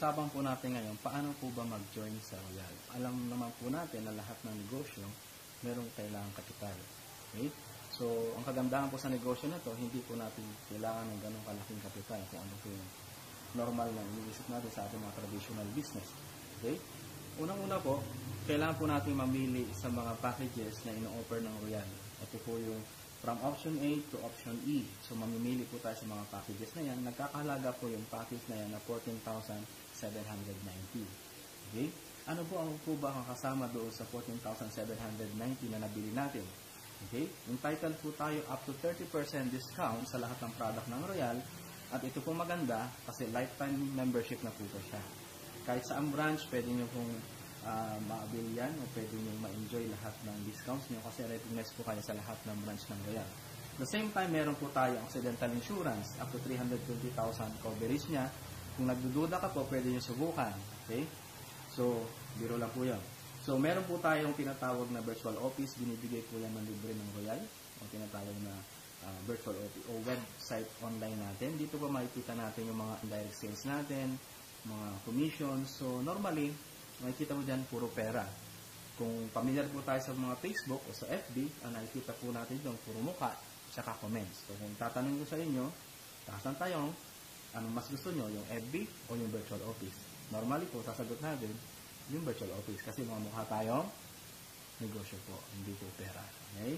pag-uusapan po natin ngayon, paano po ba mag-join sa Royal? Alam naman po natin na lahat ng negosyo, merong kailangang kapital. Okay? So, ang kagandahan po sa negosyo na to, hindi po natin kailangan ng ganong kalaking kapital kung ano po yung normal na iniisip natin sa ating mga traditional business. Okay? Unang-una po, kailangan po natin mamili sa mga packages na ino-offer ng Royal. Ito po yung from option A to option E. So, mamimili po tayo sa mga packages na yan. Nagkakahalaga po yung package na yan na 14,790. Okay? Ano po ba ang kasama doon sa 14,790 na nabili natin? Okay? Entitled po tayo up to 30% discount sa lahat ng product ng Royal. At ito po maganda kasi lifetime membership na po ito siya. Kahit sa branch, pwede nyo pong ma-avail yan o pwede nyo ma-enjoy lahat ng discounts nyo kasi recognize po kayo sa lahat ng branch ng Royal. At the same time, meron po tayo accidental insurance up to 320,000 coverage niya. Kung nagdududa ka po, pwede nyo subukan. Okay? So, biro lang po yan. So, meron po tayong tinatawag na virtual office. Binibigay po yan ng libre ng Royal o tinatawag na virtual office o website online natin. Dito po makikita natin yung mga indirect sales natin, mga commissions. So, normally, makikita mo dyan puro pera. Kung familiar po tayo sa mga Facebook o sa FB, nakikita po natin yung puro mukha tsaka comments. So, kung tatanong ko sa inyo, tasan tayong anong mas gusto nyo, yung FB o yung virtual office? Normally po, sasagot natin yung virtual office kasi mga mukha tayong negosyo po, hindi po pera. Okay?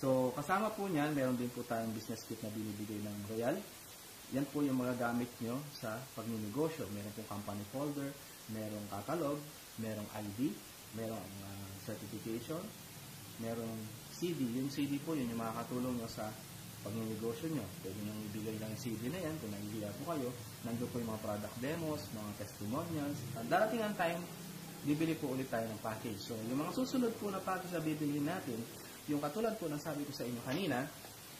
So, kasama po niyan, meron din po tayong business kit na binibigay ng Royal. Yan po yung mga gamit nyo sa pagninegosyo. Meron pong company folder, merong catalog, merong ID, merong certification, merong CD. Yung CD po, yun yung makakatulong nyo sa pagninegosyo nyo. Pwede nyo ibigay lang yung CD na yan. Kung nahihiya po kayo, nandun po yung mga product demos, mga testimonials. At darating ang time, bibili po ulit tayo ng package. So, yung mga susunod po na package na bibili natin, yung katulad po ng sabi ko sa inyo kanina,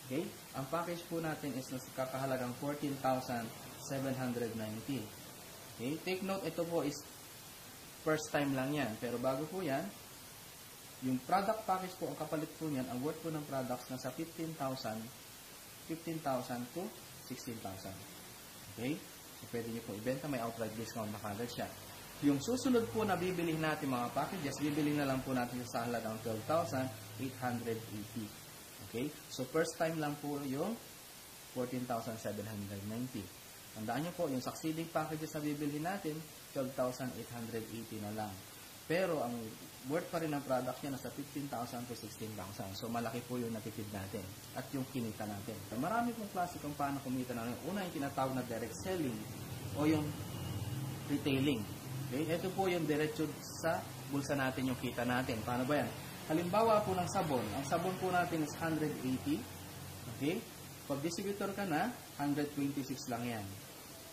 okay, ang package po natin is nakakahalagang 14,790. Okay, take note, ito po is first time lang yan. Pero bago po yan, yung product package po, ang kapalit po niyan, ang worth po ng products nasa 15,000 to 16,000. Okay? So, pwede nyo po ibenta, may outright discount na kagad siya. Yung susunod po na bibili natin mga packages, bibili na lang po natin sa halagang 12,880. Okay? So, first time lang po yung 14,790. Tandaan nyo po, yung succeeding packages na bibili natin, 12,880 na lang. Pero, ang worth pa rin ng product niya nasa 15,000 to 16,000. So, malaki po yung natipid natin at yung kinita natin. Marami pong klase kung paano kumita natin. Una, yung tinatawag na direct selling o yung retailing. Okay? Ito po yung diretso sa bulsa natin yung kita natin. Paano ba yan? Halimbawa po ng sabon. Ang sabon po natin is 180. Okay? Pag distributor ka na, 126 lang yan.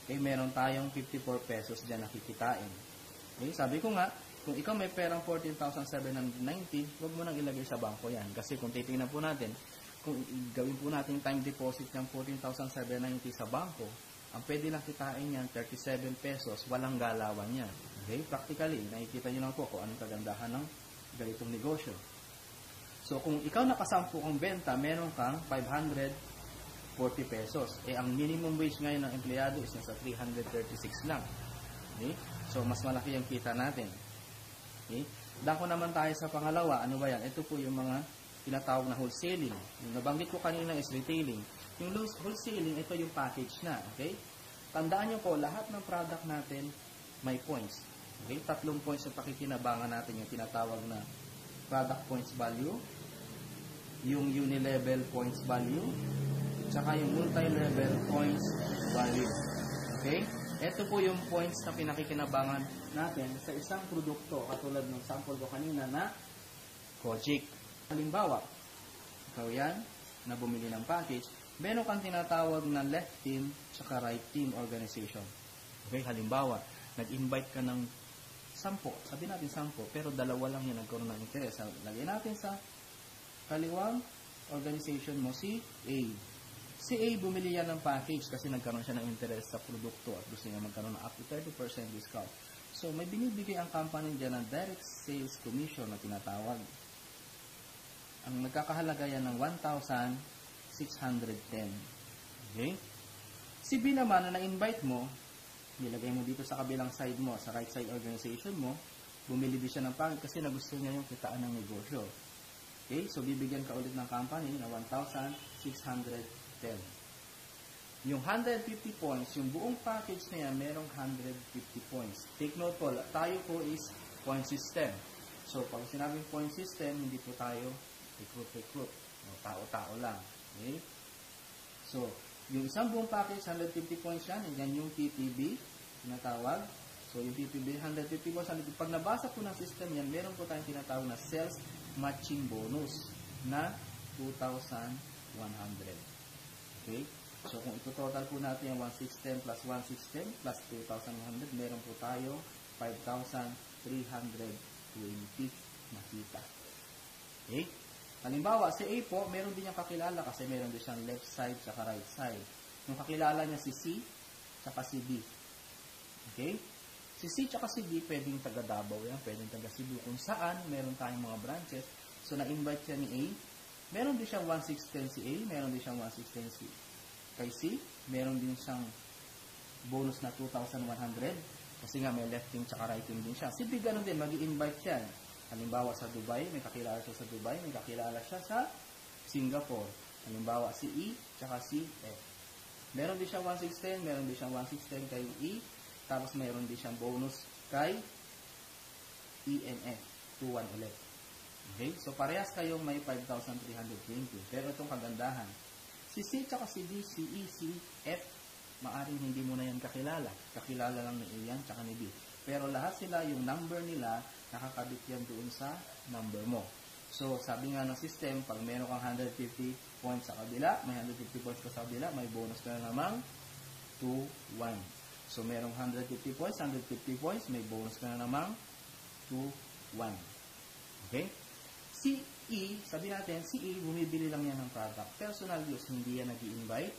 Okay, meron tayong 54 pesos dyan nakikitain. Okay, sabi ko nga, kung ikaw may perang 14,790, huwag mo nang ilagay sa bangko yan. Kasi kung titingnan po natin, kung gawin po natin time deposit ng 14,790 sa bangko, ang pwede lang kitain yan, 37 pesos, walang galawan yan. Okay, practically, nakikita nyo lang po kung anong kagandahan ng ganitong negosyo. So, kung ikaw nakasampu kang benta, meron kang 540 pesos. Eh, ang minimum wage ngayon ng empleyado is nasa 336 lang. Okay? So, mas malaki yung kita natin. Okay? Dako naman tayo sa pangalawa. Ano ba yan? Ito po yung mga tinatawag na wholesaling. Yung nabanggit ko kanina is retailing. Yung wholesaling, ito yung package na. Okay? Tandaan nyo po, lahat ng product natin may points. Okay? 3 points yung pakikinabangan natin. Yung tinatawag na product points value, yung unilevel points value, tsaka yung multi-level points value. Okay? Ito po yung points na pinakikinabangan natin sa isang produkto, katulad ng sample ko kanina na Kojic. Halimbawa, ikaw yan, na bumili ng package, meron kang tinatawag na left team tsaka right team organization. Okay? Halimbawa, nag-invite ka ng 10, sabi natin 10, pero 2 lang yung nagkaroon ng interest. Lagay natin sa kaliwang organization mo si A. Si A, bumili yan ng package kasi nagkaroon siya ng interest sa produkto at gusto niya magkaroon ng up to 30% discount. So, may binibigay ang company dyan ng direct sales commission na tinatawag. Ang nagkakahalaga yan ng 1,610. Okay? Si B naman na na-invite mo, nilagay mo dito sa kabilang side mo, sa right side organization mo, bumili din siya ng package kasi nagusto niya yung kitaan ng negosyo. Okay? So, bibigyan ka ulit ng company na 1,610. Yung 150 points, yung buong package na yan, merong 150 points. Take note po, tayo po is point system. So, pag sinabing point system, hindi po tayo recruit. Tao-tao lang. Okay? So, yung isang buong package, 150 points yan. Yan yung PPB, tinatawag. So, yung PPB, 150 points. Pag nabasa po ng system yan, meron po tayong tinatawag na sales matching bonus na 2,100. Okay? So, kung ito-total po natin yung 1,610 plus 1,610 plus 2,100, meron po tayo 5,320 nakita. Okay? Halimbawa, si A po, meron din niyang kakilala kasi meron din siyang left side at right side. Yung kakilala niya si C at si B. Okay? Si C at si B, pwedeng taga Davao yan, pwedeng taga Cebu. Kung saan, meron tayong mga branches. So, na-invite siya ni A. Meron din siyang 1,610 si A, meron din siyang 1,610 si kay C. Meron din siyang bonus na 2,100 kasi nga may left wing at right wing din siya. Si B, ganun din, mag-i-invite yan. Halimbawa sa Dubai, may kakilala siya sa Dubai, may kakilala siya sa Singapore. Halimbawa si E, tsaka si F. Meron din siyang 1,610, meron din siyang 1,610 kay E, tapos meron din siyang bonus kay E and F, 2,1 ulit. Okay? So, parehas kayong may 5,320. Pero itong kagandahan, si C, tsaka si D, si E, si F, maaring hindi mo na yan kakilala. Kakilala lang ni A yan, tsaka ni B. Pero lahat sila, yung number nila, nakakabit yan doon sa number mo. So, sabi nga ng system, pag meron kang 150 points sa kabila, may 150 points ka sa kabila, may bonus ka na namang 2-1. So, merong 150 points, may bonus ka na namang 2-1. Okay? Si E, sabi natin, si E, bumibili lang yan ng product. Personal use, hindi yan nag-i-invite.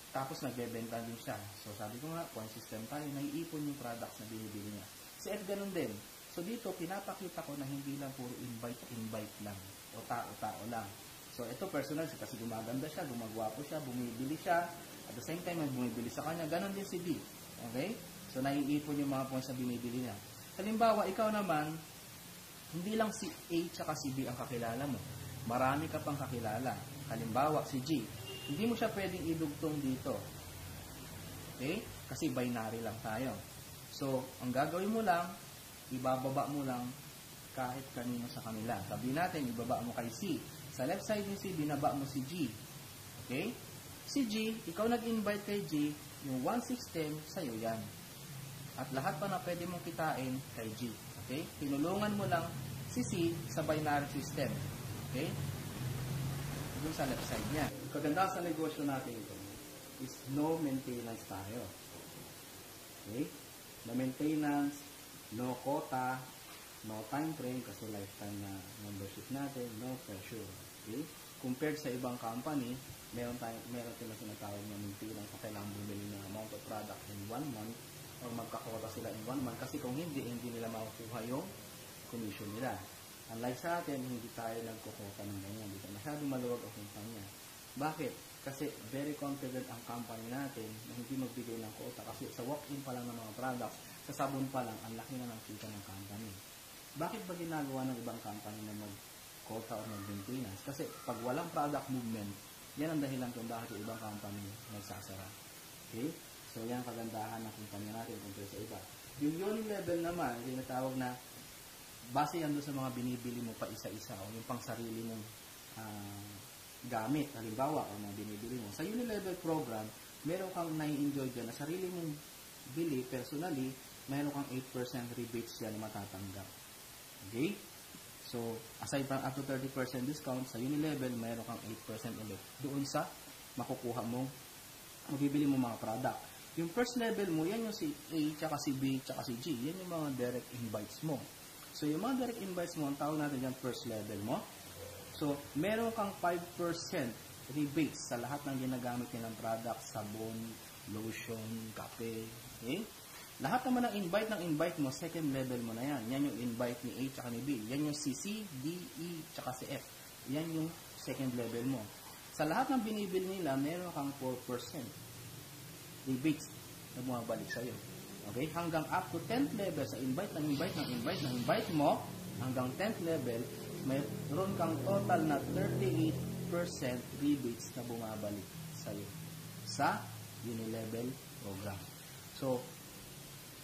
Tapos, nagbebenta din siya. So, sabi ko nga, point system tayo, naiipon yung products na binibili niya. Si F, ganun din. So, dito, pinapakita ko na hindi lang puro invite lang. O tao-tao lang. So, ito personal, kasi gumaganda siya, gumagwapo siya, bumibili siya. At the same time, may bumibili sa kanya. Ganon din si B. Okay? So, naiipon yung mga points na binibili niya. Halimbawa, ikaw naman, hindi lang si A tsaka si B ang kakilala mo. Marami ka pang kakilala. Halimbawa, si G. Hindi mo siya pwedeng idugtong dito. Okay? Kasi binary lang tayo. So, ang gagawin mo lang, ibababa mo lang kahit kanino sa kanila. Sabi natin, ibaba mo kay C. Sa left side ni C, binaba mo si G. Okay? Si G, ikaw nag-invite kay G, yung 1,610, sa'yo yan. At lahat pa na pwede mong kitain kay G. Okay? Tinulungan mo lang si C sa binary system. Okay? Doon sa left side niya. Kaganda sa negosyo natin ito is no maintenance tayo. Okay? No maintenance, no quota, no time frame kasi lifetime na membership natin, no pressure. Okay? Compared sa ibang company, meron sila sinatawag na maintenance na kailangan bumili ng amount of product in 1 month o magkakota sila in 1 month kasi kung hindi nila makukuha yung commission nila. Unlike sa atin, hindi tayo nagkukota ng ganyan. Dito masyadong maluwag ang kumpanya. Bakit? Kasi very confident ang company natin na hindi magbigay ng quota kasi sa walk-in pa lang ng mga products, sa sabon pa lang, ang laki na ng kita ng company. Bakit ba ginagawa ng ibang company na mag-quota o mag-maintenance? Kasi pag walang product movement, yan ang dahilan kung bakit yung ibang company nagsasara. Okay? So, yan ang kagandahan ng kumpanya natin compared sa iba. Yung Unilevel naman, tinatawag na base yan doon sa mga binibili mo pa isa-isa o yung pang sarili mong gamit. Halimbawa, o mga binibili mo. Sa Unilevel program, meron kang nai-enjoy dyan na sarili mong bili personally, meron kang 8% rebates yan na matatanggap. Okay? So, aside from up to 30% discount, sa Unilevel, meron kang 8% ulit. Doon sa makukuha mong mabibili mo mga product. Yung first level mo, yan yung si A, tsaka si B, tsaka si G. Yan yung mga direct invites mo. So, yung mga direct invites mo, ang tawag natin yan first level mo. So, meron kang 5% rebates sa lahat ng ginagamit nilang product, sabon, lotion, kape, okay? Lahat naman ng invite mo, second level mo na yan. Yan yung invite ni A tsaka ni B. Yan yung si C, D, E, tsaka si F. Yan yung second level mo. Sa lahat ng binibili nila, meron kang 4% rebates na bumabalik sa'yo. Okay? Hanggang up to 10th level, sa invite mo, hanggang 10th level, mayroon kang total na 38% rebates na bumabalik sa'yo sa Unilevel program. So,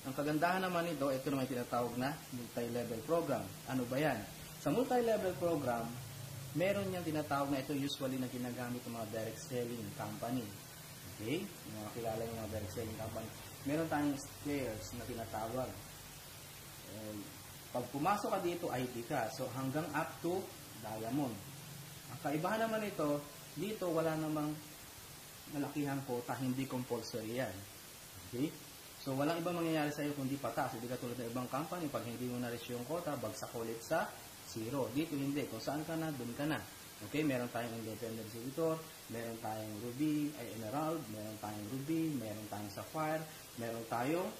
ang kagandahan naman nito, ito naman tinatawag na multi-level program. Ano ba yan? Sa multi-level program, meron niyang tinatawag na ito usually na ginagamit ng mga direct selling company. Okay? Yung mga kilala yung mga direct selling company. Meron tayong squares na tinatawag. Pag pumasok ka dito, IT ka. So, hanggang up to diamond. Ang kaibahan naman ito, dito wala namang malakihang quota, hindi compulsory yan. Okay? So, walang ibang mangyayari sa iyo kundi patas. Hindi ka tulad ng ibang company, pag hindi mo na-reach yung quota, bagsak ulit sa 0. Dito hindi. Kung saan ka na, dun ka na. Okay? Meron tayong independent editor, meron tayong ruby, emerald, meron tayong ruby, meron tayong sapphire, meron tayong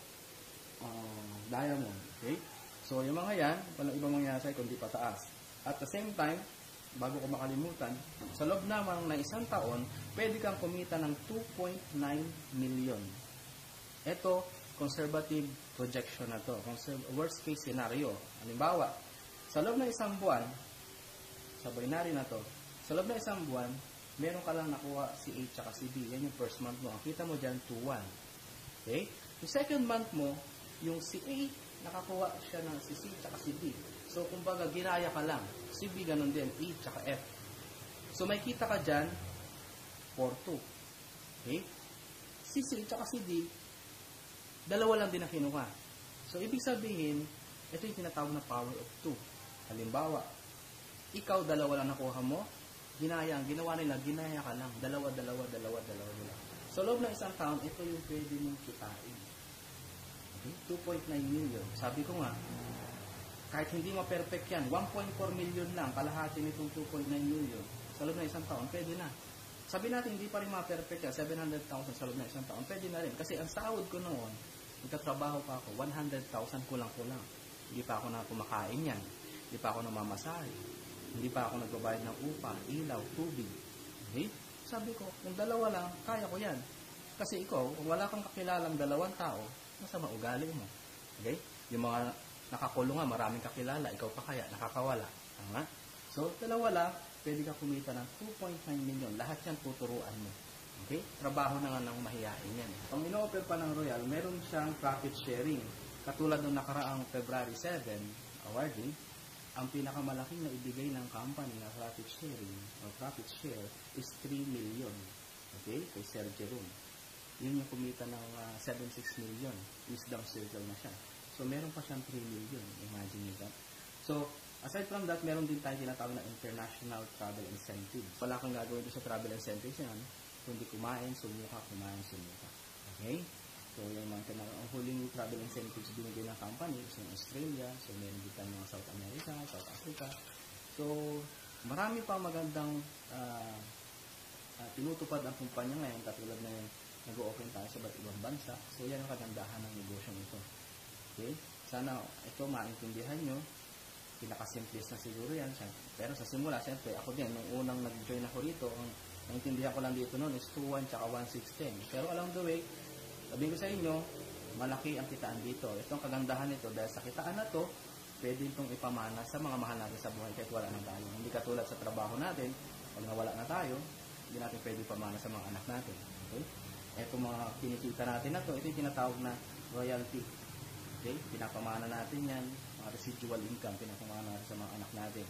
diamond. Okay? So, yung mga yan, walang ibang mangyayari sa iyo kundi pataas. At the same time, bago ko makalimutan, sa loob naman ng isang taon, pwede kang kumita ng 2.9 million. Ito, conservative projection na to. Worst case scenario. Halimbawa, sa loob ng isang buwan, sa binary na to, sa loob ng isang buwan, meron ka lang nakuha si A tsaka si B. Yan yung first month mo. Ang kita mo dyan, 2-1. Okay? Yung second month mo, yung si A, nakakuha siya ng si C tsaka si D. So, kumbaga, ginaya ka lang. Si B, ganun din. E tsaka F. So, may kita ka dyan, 4-2. Okay? Si C tsaka si D, dalawa lang din ang kinuha. So, ibig sabihin, ito yung tinatawag na power of 2. Halimbawa, ikaw, dalawa lang nakuha mo, ang ginawa nila, ginaya ka lang. Dalawa. So, loob ng isang taon, ito yung pwede mong kitain. Okay? 2.9 million. Sabi ko nga, kahit hindi mo perfect yan, 1.4 million lang, kalahati nitong 2.9 million. Sa loob ng isang taon, pwede na. Sabi natin, hindi pa rin ma-perfect yan, 700,000 sa loob ng isang taon, pwede na rin. Kasi ang sahod ko noon, nagtatrabaho pa ako, 100,000 kulang-kulang. Hindi pa ako na kumakain yan. Hindi pa ako namamasahe. Hindi pa ako nagbabayad ng upa, ilaw, tubig. Okay? Sabi ko, kung dalawa lang, kaya ko yan. Kasi ikaw, kung wala kang kakilalang dalawang tao, masama ugali mo. Okay? Yung mga nakakulong nga, maraming kakilala, ikaw pa kaya, nakakawala. Tama? So, dalawa lang, pwede ka kumita ng 2.9 million. Lahat yan tuturuan mo. Okay? Trabaho na nga ng mahihain yan. Pag ino-offer pa ng Royal, meron siyang profit sharing. Katulad ng nakaraang February 7 awarding, ang pinakamalaking na ibigay ng company na profit sharing o profit share is 3 million. Okay? Kay Sir Jerome. Yun yung kumita ng 76 million. Wisdom circle na siya. So, meron pa siyang 3 million. Imagine nyo that. So, aside from that, meron din tayo tinatawag na international travel incentives. Wala kang gagawin doon sa travel incentives yan, kundi kumain, sumuka. Okay? So, yung mga ang huling travel incentives binigay ng company is yung Australia. So, meron din tayo mga South America, South Africa. So, marami pang magandang tinutupad ang kumpanya ngayon, katulad na yung nag-o-open tayo sa iba't ibang bansa. So, yan ang kagandahan ng negosyong ito. Okay? Sana ito maintindihan nyo. Pinakasimplest na siguro yan. Pero sa simula, siyempre, ako din, nung unang nag-join ako rito, ang naintindihan ko lang dito noon is 2-1 tsaka 1-6-10. Pero along the way, sabihin ko sa inyo, malaki ang kitaan dito. Itong kagandahan nito, dahil sa kitaan na to, pwede itong ipamana sa mga mahal natin sa buhay kahit wala na tayo. Hindi katulad sa trabaho natin, pag nawala na tayo, hindi natin pwede ipamana sa mga anak natin. Okay? Ito mga kinikita natin na to, ito yung tinatawag na royalty. Okay? Pinapamana natin yan, mga residual income, pinapamana natin sa mga anak natin.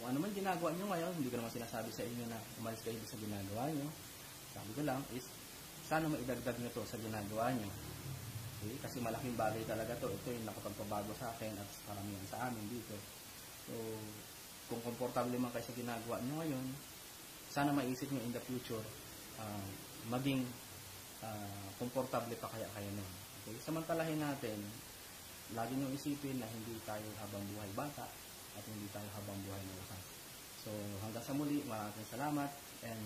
Kung ano man ginagawa nyo ngayon, hindi ko naman sinasabi sa inyo na umalis kayo sa ginagawa nyo. Sabi ko lang is, sana maidagdag nyo to sa ginagawa nyo. Okay? Kasi malaking bagay talaga to. Ito yung nakapagpabago sa akin at karamihan sa amin dito. So, kung komportable man kayo sa ginagawa nyo ngayon, sana maisip nyo in the future, maging komportable pa kaya kayo nun. Okay? Samantalahin natin, lagi nyo isipin na hindi tayo habang buhay bata at hindi tayo habang buhay na wakas. So, hanggang sa muli, maraming salamat and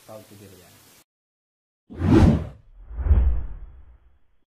proud to be Royal.